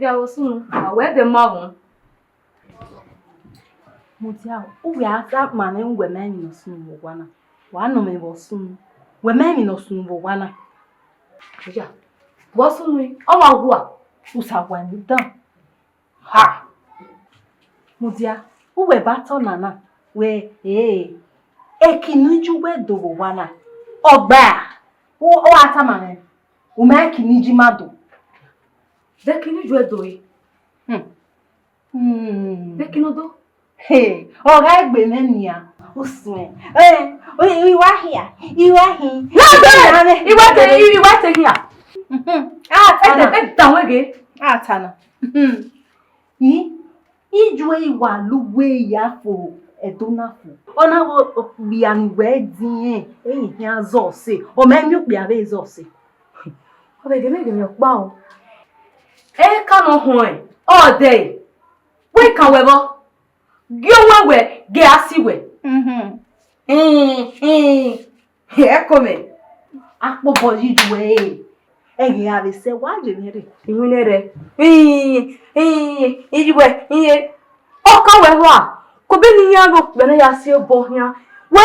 Sylvia was soon. Where the mom? Mutia, we are that man and women in a soon one. One of me was soon. Women in a soon one. Yeah. What's soon? Oh, what? Who's our one done? Ha! Mutia, who were battle nana? Where, Ekinuju where do one. Oh, bear! Oh, Ataman. Umaki Nijimado. The Kinuju do it. The Kinodo? Hey, all right, Benenia. Usme. You are here. You are here. You want to hear? Tana. Down again. Tana. Ijwe wa luwe ya fo edonafo. Ona wo bian wedding ya zose. O menyu bia be zose. O be give me pa o. Come on all day. We can we bo. Gyo we ge asiwe. Here come. Akpo boji duwe. Ege ave se wa je mere. Iwinere. Ijiwe. Oka we wa. Ko be ni yago be na ya se bo hia. We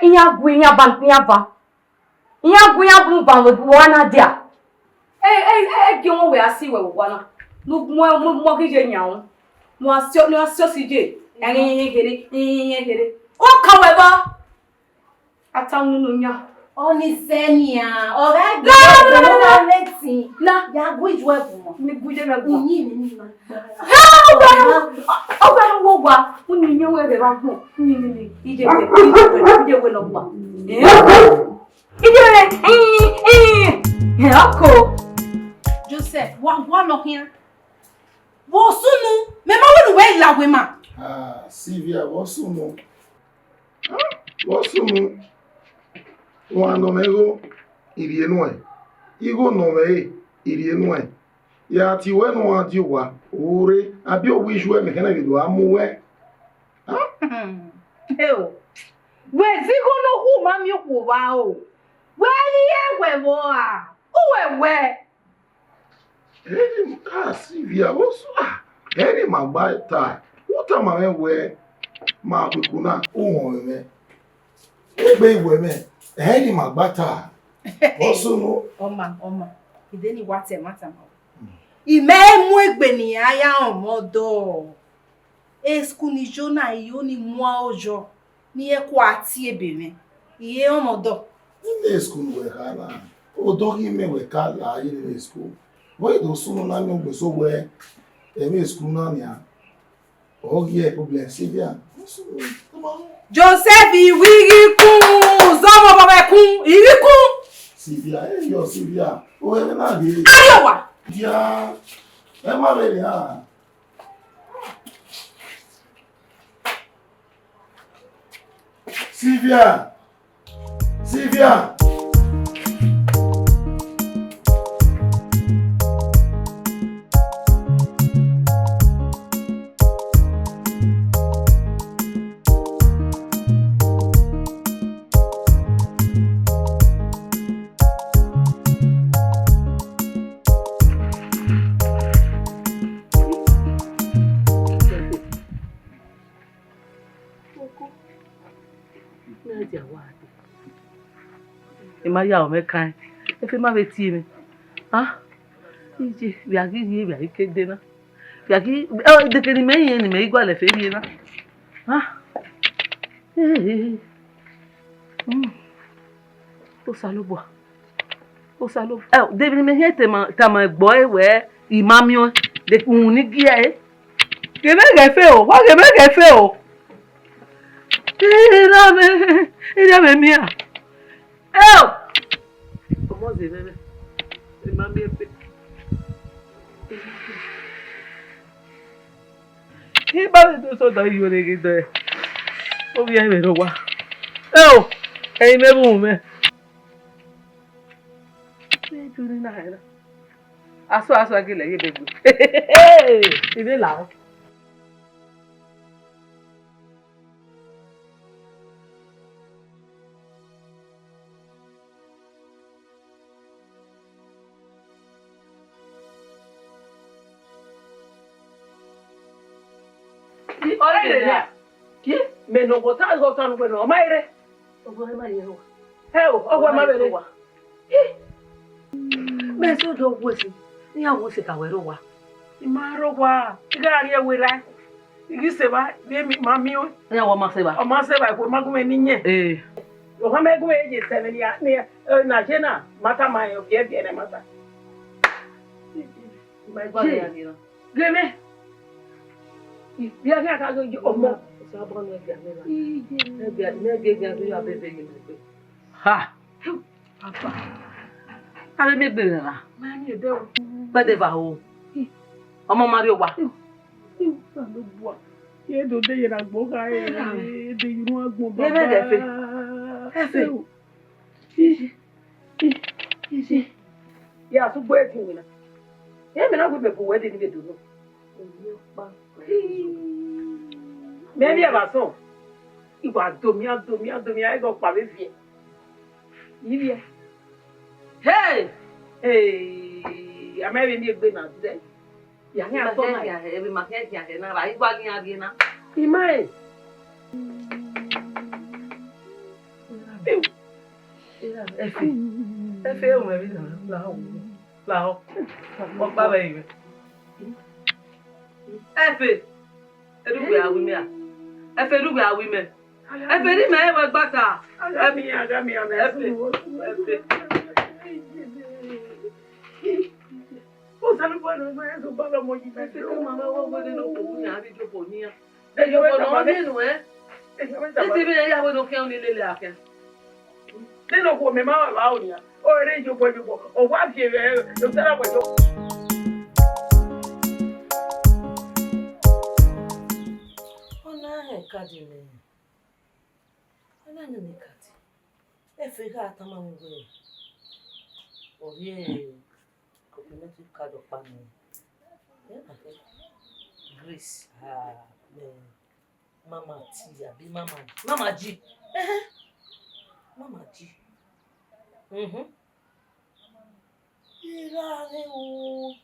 inya gu inya ban inya ba. Inya gu inya bu ban we wana dia. Gi won we asiwe we wana. No mo gije nyawo. Mo asio sije. Gere. Oka we ba. Atanu no nya. Oni senia, ora No. leti. Na ya gujwe bu. Mi guje na bu. Ni. Oba wo wa, uni nyo we be ba bu. Ni. Ije we no ba. Ije ako. Joseph, wa no here. Wo sunu, me ma wonu we la we ma. Sylvia, wo sunu. Wo sunu. Wando mego irienue. Igo no me irienue. Ya ti we no adiwa. Ore abi o wishu me kana bido amuwe. We zigo no hu ma mi ku wa o. We ye we wo a. We. Sylvia, wo so eri magbata. Uta ma we ma kukuna o me. Egbe iwe me. Eri magbata. Wo so no. Oma. Ideni wate mata ma. Ime mu egbe ni aya omodo. Esku ni jona iyo ni mu ojo. Ni eku ati ebe me. Iye omodo. Ile school we kana. Odo ki me we kala ile school. We do sunu na mi ogbe so we. Emi school na ni a. Ogie problem Sylvia. Joseph iwiri kun zomo baba kun iri kun Sylvia, yo Sylvia. O e na bi. ayowa Dia. E ma be ya. Sylvia. Ima ya o me kan. Efe ma be ti mi. Ije bi agi kede na. Bi agi de ke ni me yin ni me igwa le fe bi na. O salobo. De bi me he ta ma gbo ewe imamio de kun ni gi e. Ke me ge fe o. Wa ke me ge fe o. Ira me mia. Comment c'est bébé? C'est ma bien fait. Il va de ça dans le regard. On vient me le voir. Hey, me bon, mais. C'est tout le monde là. Aso qui l'a bébé. Il est là. Oye, ¿Qué? Me no botas gotando bueno, maire. ogo ma yero. Ogo ma bere. Me so do wosi. Ni awo se ka wero wa. Imaro wa. Igari ewira. Igi seba be mi mami o. Ni awo ma se ba. O ma seba ko magume ninye. O ha megume je sebe ni na jena mata mai o bie bie ne mata. Mai ba ya ni na. Geme. Bia ka go omo. Sa ba no bia me ba. Ne bia ya be be ni. Ha. Papa. Ale me be na. Ma ni de o. Ba de ba o. Ọmọ Mario wa. Sa do bua. Ye do de yera gbo ka e de yunu agbon baba. Ye me de fe. Efe. Isi. Ya su gbo e ti wina. Ye me na gbo be bu we de ni be do no. Maybe about so. You are domia, I go Paris. Hey! Hey! I'm having a good night today. Ya every market ya na ra igba ni ari na. Imai. Efe o me bi na la o. Mo pa be yi. Efe. Erugbe awi me a. Efe erugbe awi me. Efe ni me e we gbata. Agami Efe. O salu bueno, no es un palo muy Efe o mama wo de no ko ni abi jopo ni a. E yo no ni nu e. Eti bi ya we no ke oni lele aken. Nínú kò mi máa wà láwọn ni ó eré ìjọpọ̀ ọ̀wọ́ àti èrè ìjọba pẹ̀lú. Ọ̀nà ẹ̀kadì ni ọ̀nà ní kàdì ẹ̀fẹ̀ ká àtàmà ń gbé orí ẹ̀ community card ọ̀pá ni Grace mama T àbí mama G mama G. Irare o.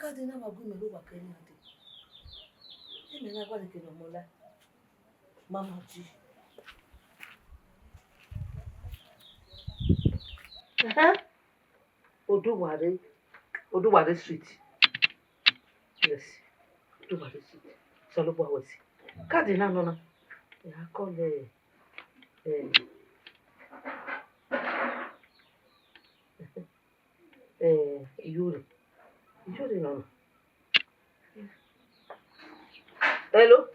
Kadi na magu me lo wa kere ade. Me na gwa de ke no mola. Mama G. Oduware Street. Yes. Oduware Street. Solobo awesi. Kadi na no na. Ya call Yuri no. Hello?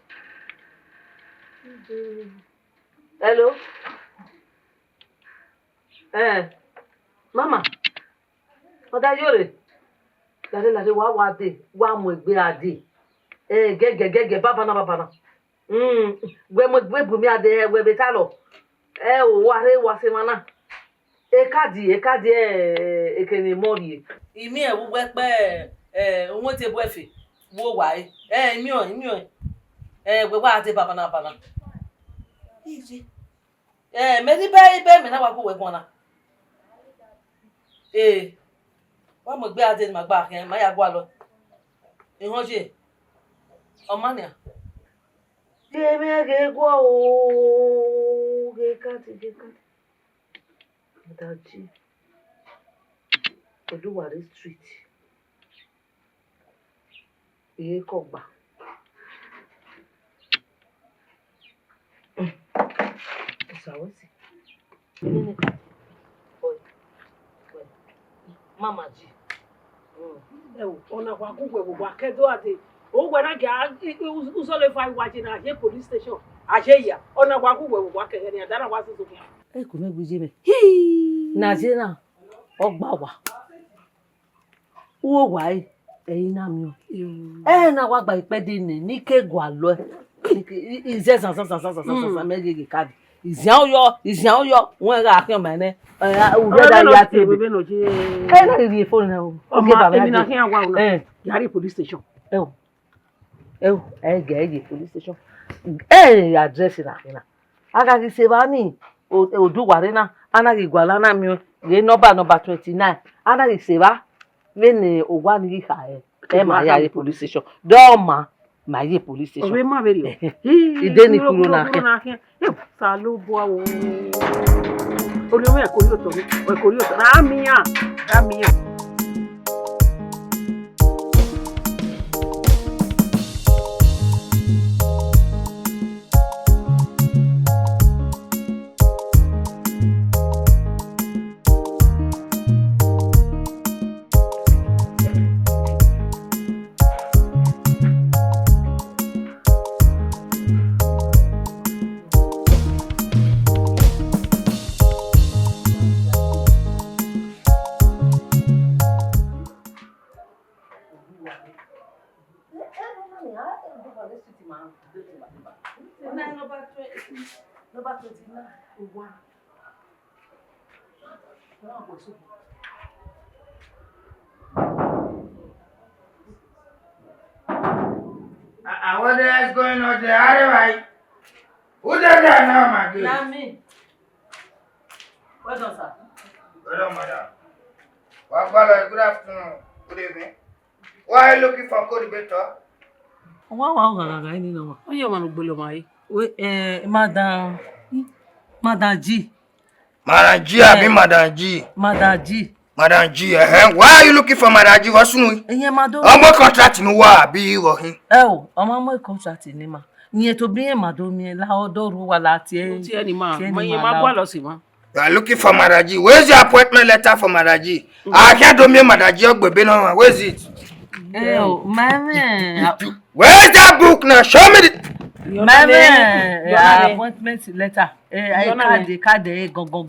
Mama. Oda Yuri. Lade wa de, wa mo egbe ade. Gege baba na. Gwe bumi ade we betalo. O wa se mana. Ekadi ekeni mori. Imi e wo pe won te bo efe. Wo wa imi o. Gwe wa ate baba na. Iji. Me di be me na wa ko we gbon na. Wa mo gbe ade ma gba kan ma ya gwa lo. Ihonje. O mania. Me ge gwa o. Ge kati. Daji. Oduware Street. Iye ko gba. Sawesi. Mama G. Ona kwa kugwe bwa kedo ade. O gwa na ga usole fa iwaje na je police station. Aje ya. Ona kwa kugwe bwa kege ni adara wa susu. Ko me gbuje me. Na je na ogba wa. Wo wa eyin na mi o. Na wa gba ipede ni ke gwa lo. Ize san megege card. Izian yo won ra akin ma ne. Udeda ya ti be no je. Na ri phone na o. Okay baba. Emi na kin awa una. Yari police station. Ge police station. Address na. Aga ki se ba ni Oduware na anagi gwala na mi ye number 29 anagi se ba we ni Uwadiae ma ya police station. Do ma ye police station. Owe ma very. Ide ni kuro na ke. Salo bo awo. Olórí ẹ̀kọ́ yóò tọ̀ mí, ẹ̀kọ́ yóò tọ̀ rámíyàn. What is going on there? Right? Who did that now, my dear? Not me. Well done, sir. Well done, madam. Well, good afternoon. Good evening. Why are you looking for co-debater? Wow, I know. Oh, you want to blow my Madam G. Madam G, I mean Madam G. Madam G. Madam G, why are you looking for Madam G? What's new? Madam. I'm not contracting who are be you or him. Oh, I'm not contracting him. Nye to be Madam, la odoru wala tie. You are looking for Madam G. Where's your appointment letter for Madam G? I can't do me Madam G. Where's it? Oh, man. Where's that book now? Show me the. Appointment letter. Card.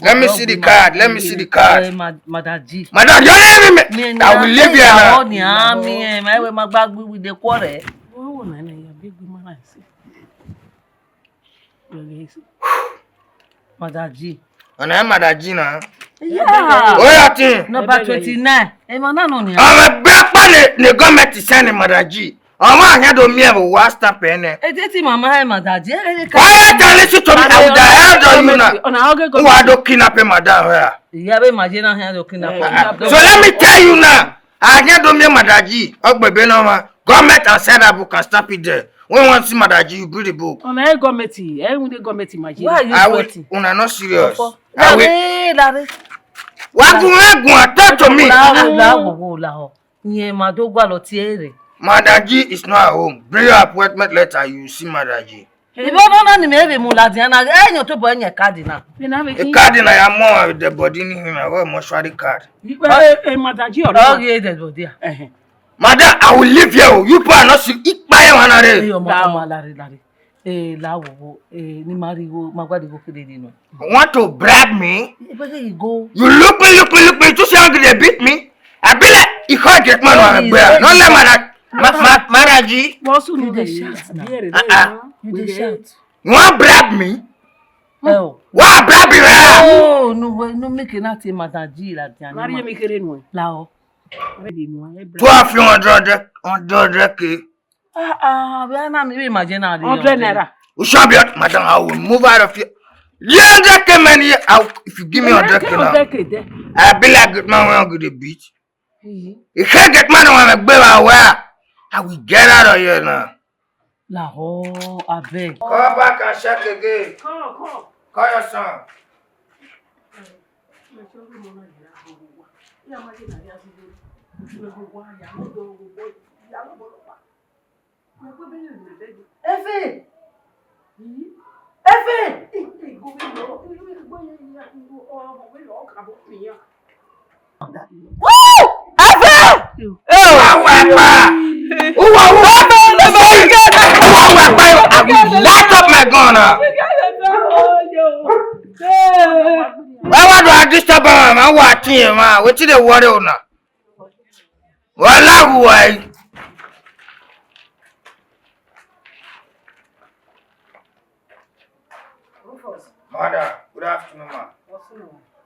Let me see the card. Let me see the card. Madam G. Madam, your name. I will leave you now. My bag with the quarter. Madam G. And I'm Madam G now. Yeah. What you think? Number 29. I'm a black man. The government is sending Madam G. I'm here to me have a WhatsApp pen. It's Mama Madam G. Why don't listen to me? I would have held you now. Who are the kidnapping Madam? Yeah, imagine I had to kidnap. So let me tell you now. I can't do me Madam G. Government and said that book and stop it there. When you want to see Madam G, you bring the book. On a government, imagine. Why are you I will. Una not serious. I will. What do you talk to me? Madam G is not at home. Bring your appointment letter. You see Madam G. If you don't know me, Muladiana, I know to buy your cardinal. The cardinal, I am more with the body in him. I want mortuary card. Madam G, Madam, I will leave you. You are not sick. Eat my want to bribe me? You look me. To say they beat me. I be like, you can't get money on a bear. Not let Madam G. You shout. You want bribe me? Oh. What bribe you? Oh, no, make it not Madam G like that. Maria make it in Lao. 1,200K. We are not imagine 100 naira. We shall be out, madam. I will move out of here. 100K money. If you give me 100K now, I'll be like good man when I go to the beach. You can't get money when I go where. I will get out of here now. Lao, I beg. Come back and check again. Come. Call your son. Efe! Light up my gun now. Why do I disturb him? I'm watching him. What's the water now? Well, why? Mother, good afternoon, ma.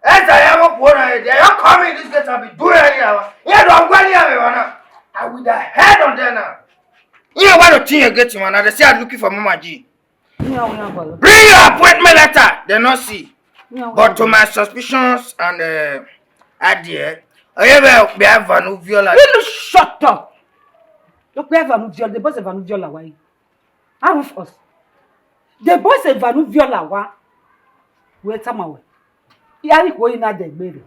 As I am up one day, you're coming this gate and be doing anyhow. Yeah, don't go anywhere. I with the head on there now. You know what the thing you get to, man? They say I'm looking for Mama G. Bring your appointment letter. They not see. But to my suspicions and IDELE, I ever be have an viola. Shut up. Donc, the boys va nous violer. Ouais. Arrête us. The boys va nous violer. Ouais. Ouais, ça m'a ouais. Il y a quoi il n'a d'aigbé.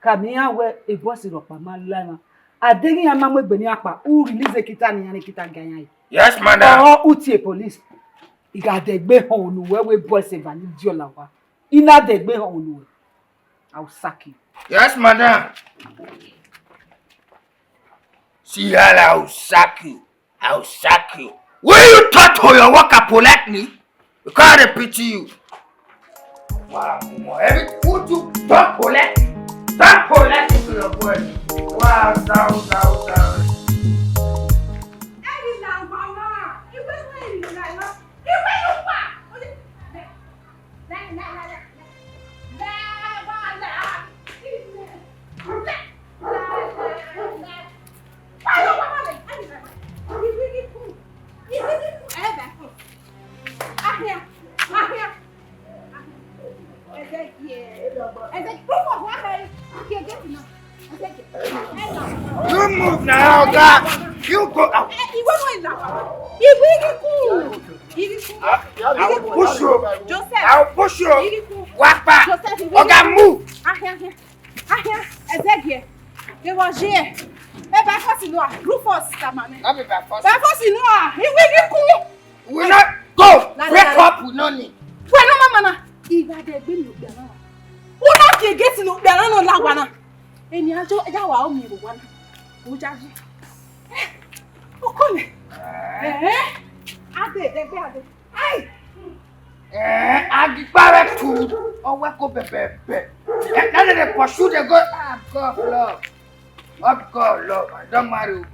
Kamia ouais, et boss il pas mal là. A dengi ya mamwe beni apa. Ou release kita ni yani kita gagner. Yes, madam. Oh, ou tie police. Il a d'aigbé on nous ouais boys va nous violer. Ouais. Il n'a d'aigbé on nous. I'll sack you. Yes, madam. See, I'll sack you. I'll sack you. Will you talk to your worker politely? Because I pity you. Wow, every would you talk politely? Talk politely to your boy. Wow, down. You move now, God. You go out. I will push you. Joseph. I will push you. Walk back. Okay, move. They were here. Back us in Rufus, Samane. Let me back first. Back us in We will not go. Break up with no need. When no mama, if I did bring you down. Who not get to look down on Lawana? And you are only one. Who does it? Oh, come here. I did. I give back to or wake up a baby. And then they pursue they go, God love. Of God love. I don't marry you.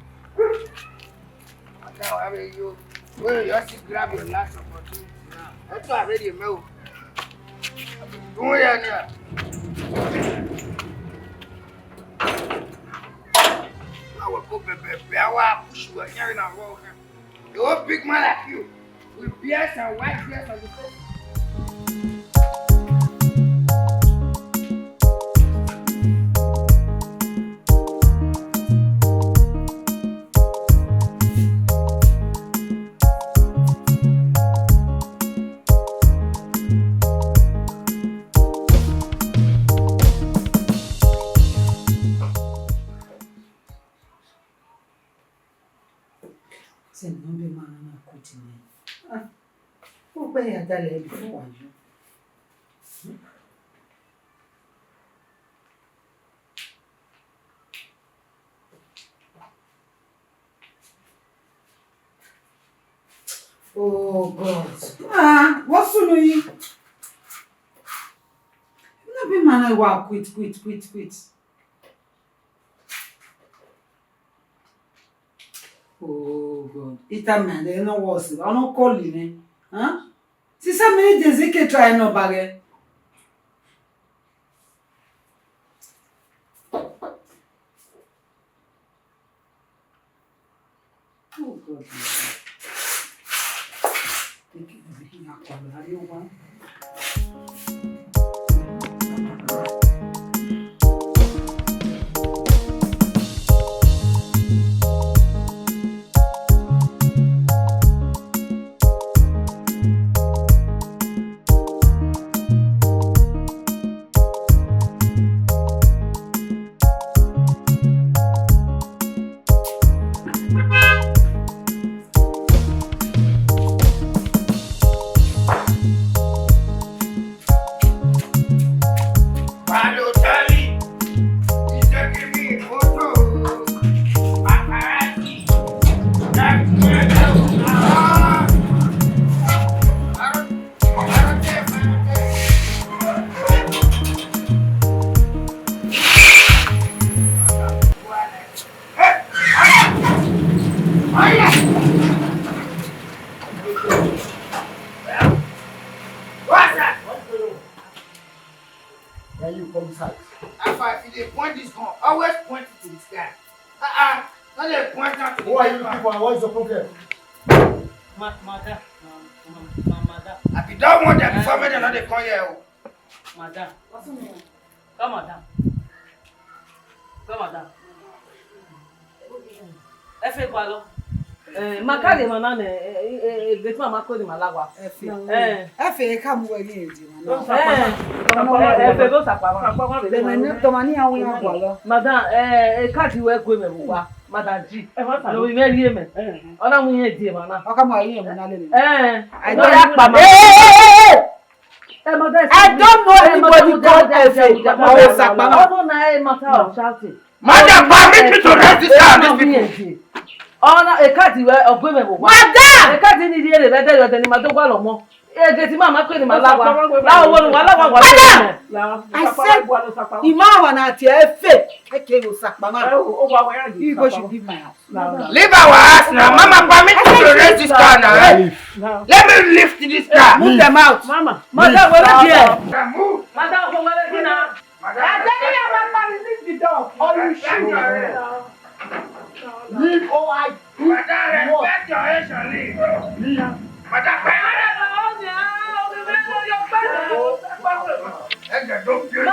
Now I mean you. Well, you have to grab your last opportunity now. That's why I already know. Don't worry now. I will go baby. I will push you here in a walk. You a big man like you. With beards and white beards on the face. C'est non be mana na continue. Ou be ya dale before you. Oh God. What's so no you? No be mana wa quit. Oh God. Ita man, they no was. I no call you, huh? Si ça many days you can try no bagay. Oh God. Take it everything out of the radio one. What is the problem? Madam. I don't want that before me, they come here. Madam. Come, madam. Come, madam. Ẹ fẹ́ pa lọ. Makade manane getwa makodi malawa. Efe kamu we ni edi mana. Efe go sapa. Le menu to mani awon agwa lo. Madam kadi we go me wa. Madam G. No we meri eme. Ona mu yen die mana. Oka ma yin mu na le. I don't pa ma. I don't know anybody called Efe. Oh sapa. No na e matter of shouting. Madam, permit me to rest this car on these people. Ona ekati we ogweme bo wa. Madam! Ekati ni die le bede yo teni ma to gwa lo mo. Geti mama kwe ni malawa. La wo nu wala wa. I said Imawa na ti Efe. Eke go sapa ma. You go should leave my house. Leave our house now. Mama, permit me to rest this car now. Let me lift this car. Move them out. Mama, madam, we are here. Move. Madam, we are here now. I tell you, Mama, release the dog. Or you shoot. Leave or I do Madam, what? respect your age and leave. Madam, don't feel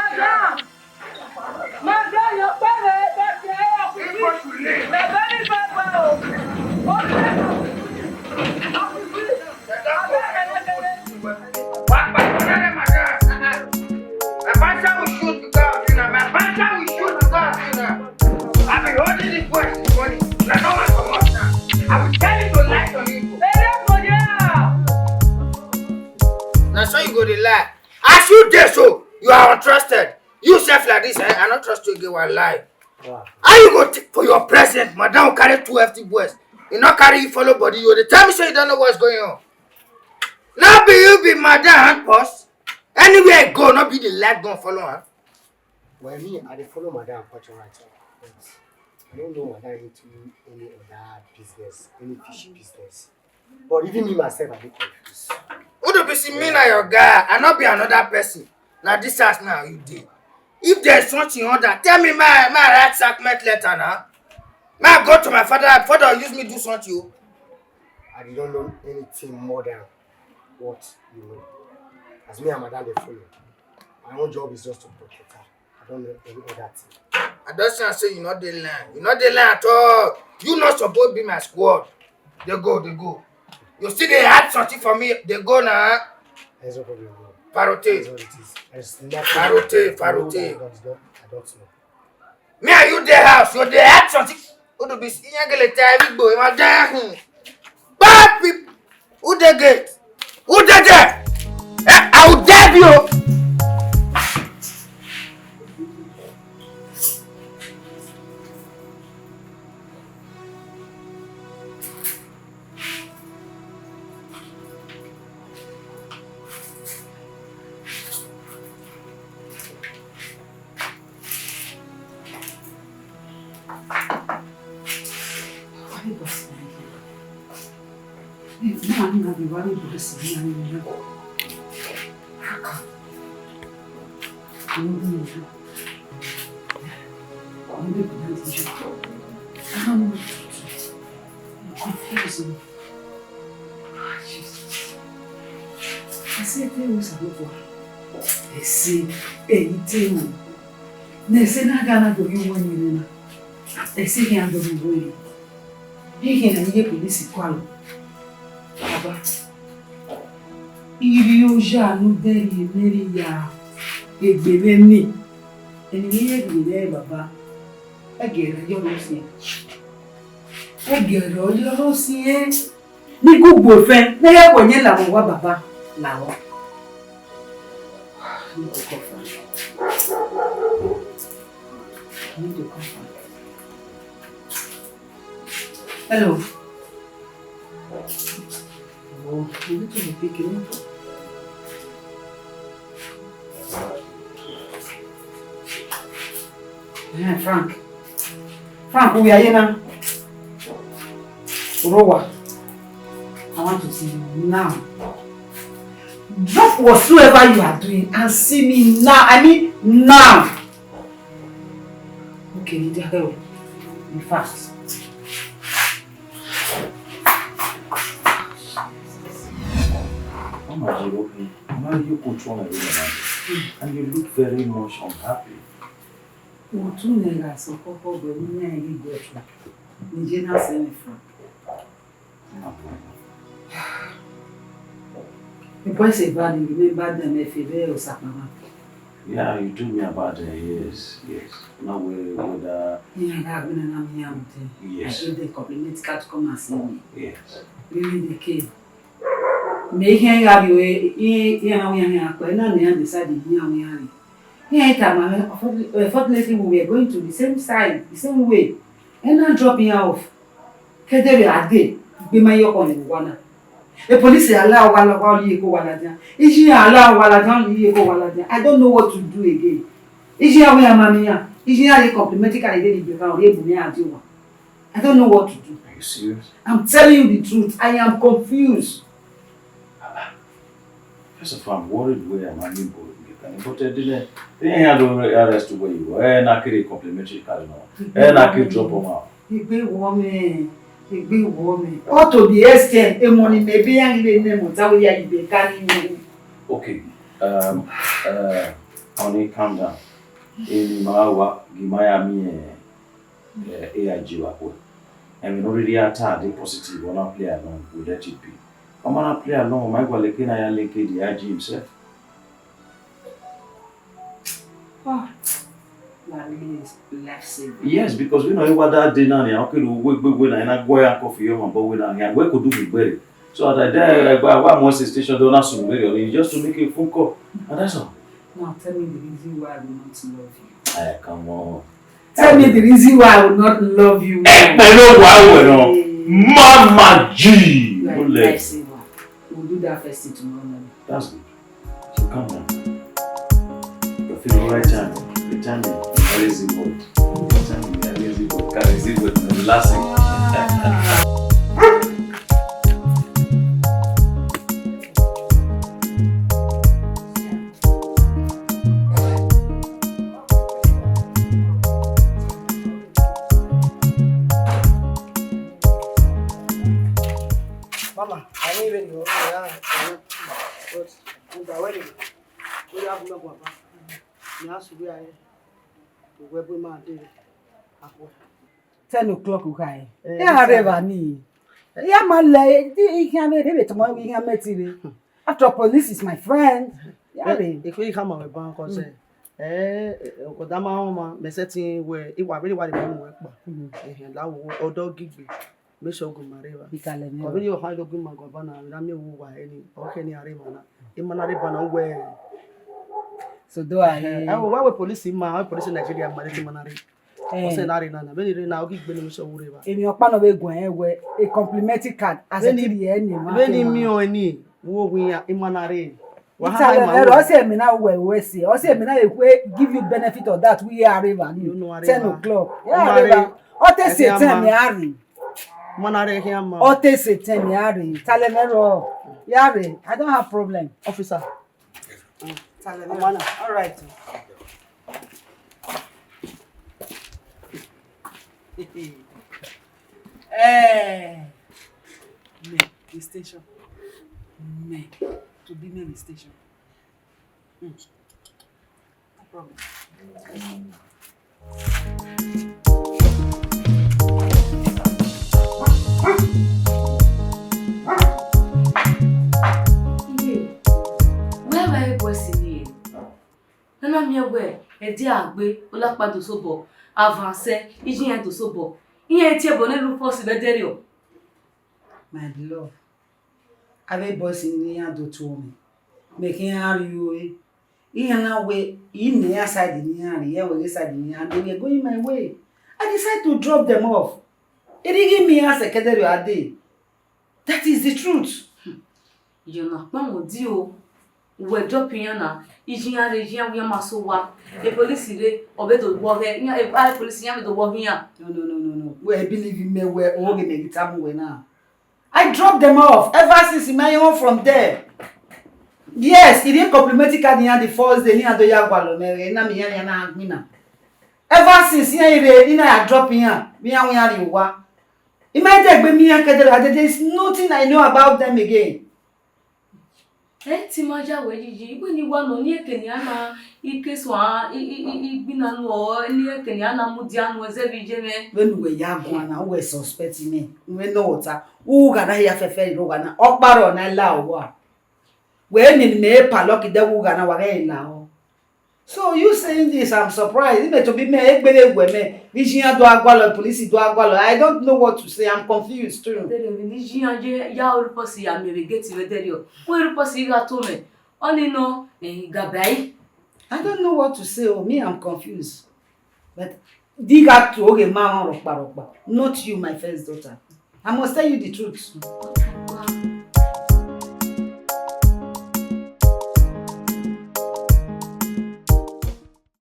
Madam, your parents, people should leave. My pastor will shoot because of you now. My pastor will shoot because of you now. I've been holding this voice this morning. I don't want to come out now. I will tell you to lie on you. Now so you go to lie. As you did so, you are untrusted. You self like this, I not trust you again one lie. Wow. How you go for your president? Madam will carry 2 FT boys. You not carry you follow body. You the time you say you don't know what's going on. Now be you be madam hand post. Anywhere I go, not be the light gon' follow her. Well, me, I dey follow madam culture right now. But I don't know madam into any other business, any fishy business. But even me myself, I dey confused. Who do be see me na your guy? I not be another person. Now this house now you did. If there's something other, tell me my right sacrament letter now. May I go to my father? Father use me do something. I don't know anything more than what you know. As me and madam dey follow. My own job is just to protect her. I don't know any other thing. I don't say you not the line. You not the line at all. You not supposed to be my squad. They go. You see they had something for me. They go now. There's no problem. Parote. That's what it is. There's nothing. Parote. I don't know. Me and you the house. You they had something. Who do be see you time boy? My damn. Bad people. Who they get? Who they there? I will dab you. Confusing. I said, they say, anything. They say, not gonna do you one. They say, I'm going to win. He can get police equal. Baba, you shall not dare marry ya. It be me. And here be there, Baba. Again, you're see. Again, you're see. Ni good boyfriend. Never when you love Baba. Now. Need to confront. Hello. Oh, you need to be picking up. Yeah, Frank. Frank, we are here now. Rowa. I want to see you now. Drop whatsoever you are doing and see me now. I mean now. Okay, need your help. Be fast. Mama, now you control everyone and you look very much unhappy. No problem. The boys say bad, you remember them if you were Osapama. Yeah, you told me about it. Yes. Now with Yeah, I've been an army. yes. I gave the compliment card to come and see me. Yes. Really, they came. Make him have you a decided here. Unfortunately, we were going to the same side, the same way. And now dropping off. Kedere Ade, be my yoke on one. The police allow while you go Waladia. Is she allow Waladan, you go Waladia? I don't know what to do again. Is she away, Mamma? Is she a complimentary identity without able? I don't know what to do. Are you serious? I'm telling you the truth. I am confused. First of all, I'm worried where I'm going. But I didn't have to arrest where you were. And I could complimentary card now. And I could drop them out. A big woman. A big woman. Or to the extent, a money may be angry name without you carrying me. Okay. Honey, calm down. In Mawa, Gimayami, AIG Wako. And we already attacked the positive one play along. We let it be. I'm gonna play along. My Walekina and Link the IG himself. Oh, that really is life-saving. Yes, because we know Uwadiae dinner and okay, we na go and coffee your man, but we na we could do it so at there one more station don't have some very just to make a phone call. And that's all. Now tell me the reason why I will not love you. Hey, come on. Tell me the reason why I will not love you. I know why we know. Mama G. You are a life-saver. We'll do that first thing tomorrow morning. That's good. So come down. You're feeling right time. The time is lazy mode. The time is lazy mode. Lazy mode. Relaxing. Mama, I ain't even go. Yeah, but I'm wedding. We have no papa. Now, so we are here. We will be mad. 10 o'clock, okay. Yeah, Revani. Yeah, my lady, he can't be here tomorrow. We can meet you. After police is my friend. Yeah, if we come on bank, because Kodama Homa, me setting where it was really what the man work. And that will dog gig me. Me show go mareva. Already you hide go my governor. We don't know who are any. Okay, any arena. Imanari bana where. So do I. Why we police in my police in Nigeria? Manari. Say na arena. Very now gig me show whatever. In your pan of a where a complimentary card as a TDN. Very me or any. Wo we are Imanari. I say me now we see. I say me now give you benefit of that. We are river. 10 o'clock. Yeah, river. Ote say 10 me ari. Manare here ma. Ote say 10 me ari. Talemero. Yare, I don't have problem. Officer. Talemero. All right. The station. Me. To be near the station. No problem. Where were you boys in here? Nana mi where? Edi agbe, olapa to sobo, avance, ijiyan to sobo. Iyan ti ebo nelu force be dere o. My beloved. Ave boys in here do to me. Making you na way in the side in here, we side in here, and they were going my way. I decided to drop them off. It didn't give me as a Kedere Ade. That is the truth. You know, Mama Dio, we're dropping na. Ijiyan rejiyan we maso wa. The police dey obedo work here. If police yan to work here. No. We believe in me we all get the time we now. I dropped them off ever since my home from there. Yes, he didn't compliment the first day. Ever since I drop here, there is nothing I know about them again. Timaja wejiji when you want on Kenyana, Ikeswa, Ibinano, near Kenyana Mudian was every gene. When we are we suspecting me. We know what who gonna hear Fefe Rogana, Okbaro, and allow. When in me, Paloki, the Wugana were now. So you saying this, I'm surprised. Even to be me, women, Vision do Agualo, police do Agualo. I don't know what to say. I'm confused too. Ya Urposi, I may get you a derio. Where Urposi got to me? Only no, Gabai. I don't know what to say. Oh, me, I'm confused. But dig out to okay, Mama Rokba. Not you, my first daughter. I must tell you the truth.